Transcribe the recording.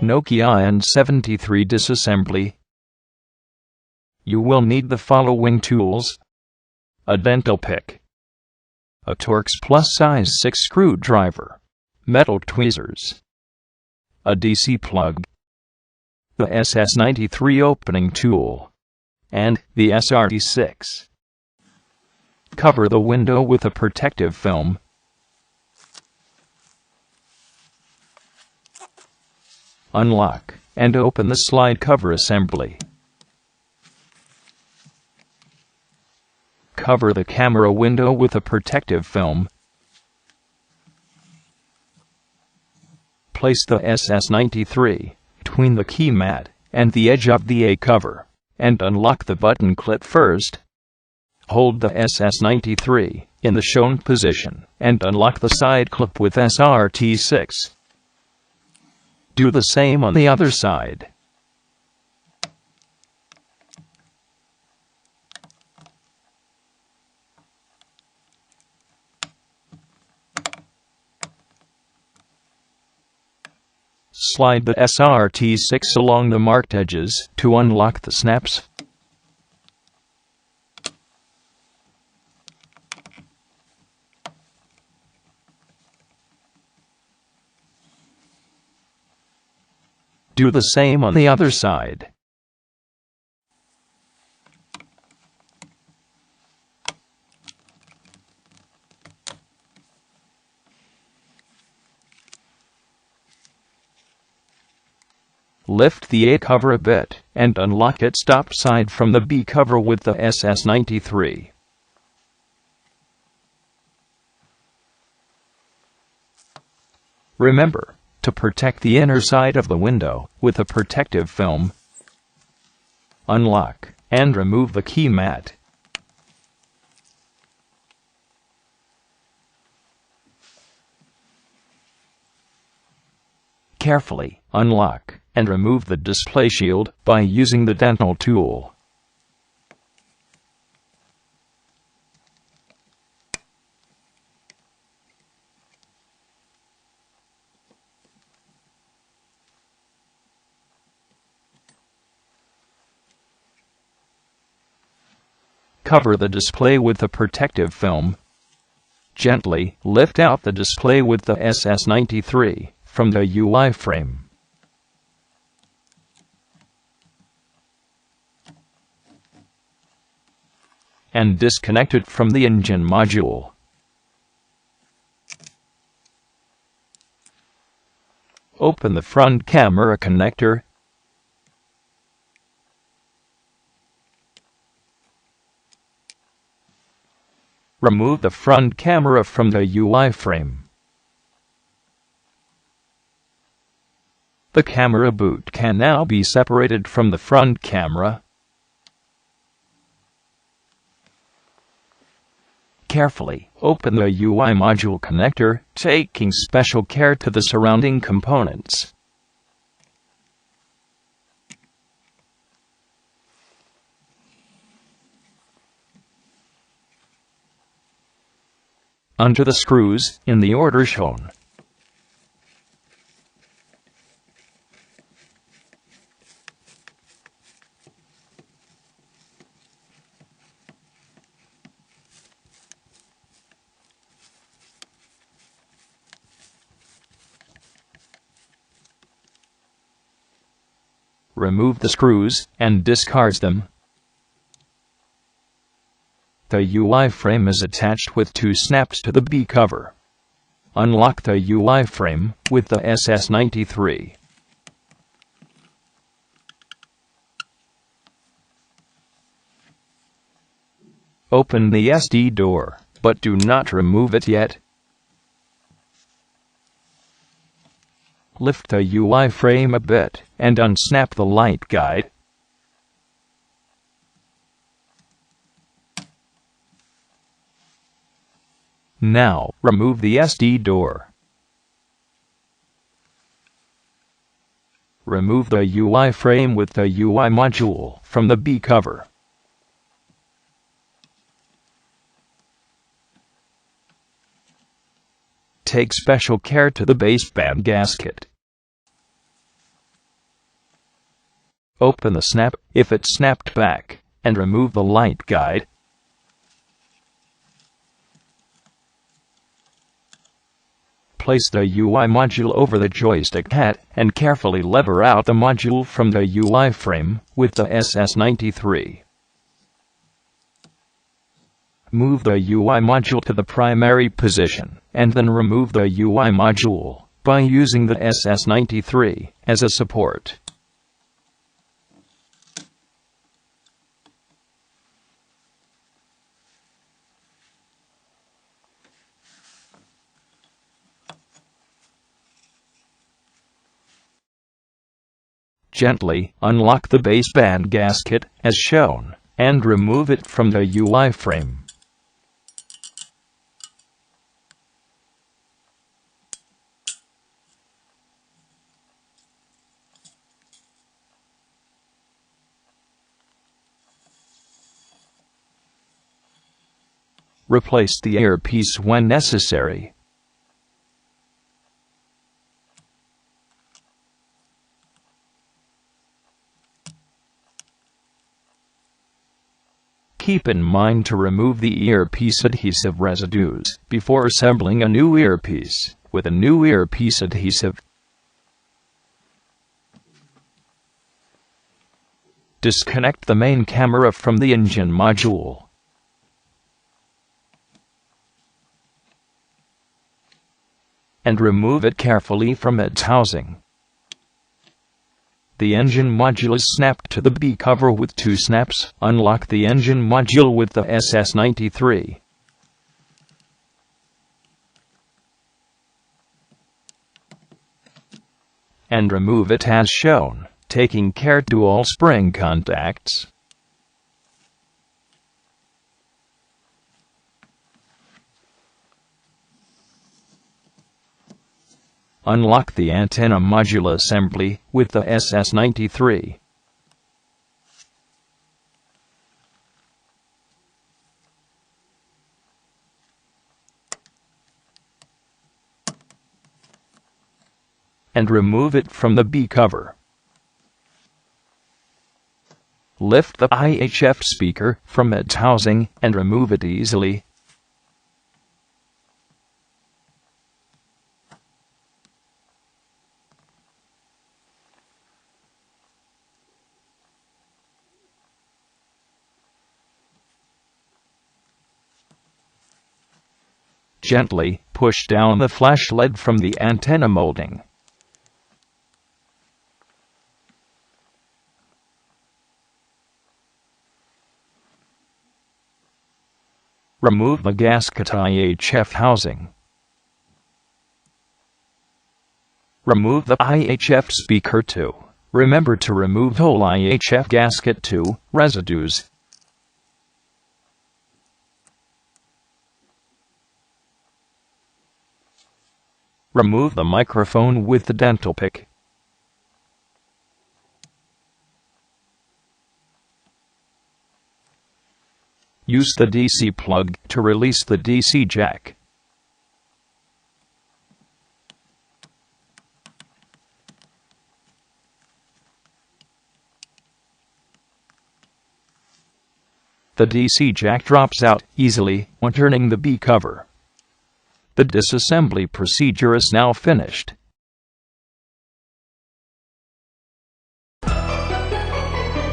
Nokia N73 disassembly. You will need the following tools: a dental pick, a Torx plus size 6 screwdriver, metal tweezers, a DC plug, the SS93 opening tool, and the SRT6. Cover the window with a protective film. Unlock and open the slide cover assembly. Cover the camera window with a protective film. Place the SS93 between the key mat and the edge of the A cover, and unlock the button clip first. Hold the SS93 in the shown position, and unlock the side clip with SRT6. Do the same on the other side. Slide the SRT6 along the marked edges to unlock the snaps. Do the same on the other side. Lift the A cover a bit and unlock its top side from the B cover with the SS93. Remember to protect the inner side of the window with a protective film. Unlock and remove the key mat. Carefully unlock and remove the display shield by using the dental tool. Cover the display with the protective film. Gently lift out the display with the SS93 from the UI frame. And disconnect it from the engine module. Open the front camera connector. Remove the front camera from the UI frame. The camera boot can now be separated from the front camera. Carefully open the UI module connector, taking special care to the surrounding components. Undo the screws in the order shown. Remove the screws and discard them. The UI frame is attached with 2 snaps to the B cover. Unlock the UI frame with the SS93. Open the SD door, but do not remove it yet. Lift the UI frame a bit and unsnap the light guide. Now, remove the SD door. Remove the UI frame with the UI module from the B cover. Take special care to the baseband gasket. Open the snap, if it snapped back, and remove the light guide. Place the UI module over the joystick head and carefully lever out the module from the UI frame with the SS93. Move the UI module to the primary position, and then remove the UI module by using the SS93 as a support. Gently unlock the baseband gasket as shown, and remove it from the UI frame. Replace the earpiece when necessary. Keep in mind to remove the earpiece adhesive residues before assembling a new earpiece with a new earpiece adhesive. Disconnect the main camera from the engine module. And remove it carefully from its housing. The engine module is snapped to the B cover with 2 snaps. Unlock the engine module with the SS93. And remove it as shown, taking care to all spring contacts. Unlock the antenna module assembly with the SS93. And remove it from the B cover. Lift the IHF speaker from its housing and remove it easily. Gently push down the flash lead from the antenna molding. Remove the gasket IHF housing. Remove the IHF speaker too. Remember to remove whole IHF gasket too, residues. Remove the microphone with the dental pick. Use the DC plug to release the DC jack. The DC jack drops out easily when turning the B cover. The disassembly procedure is now finished.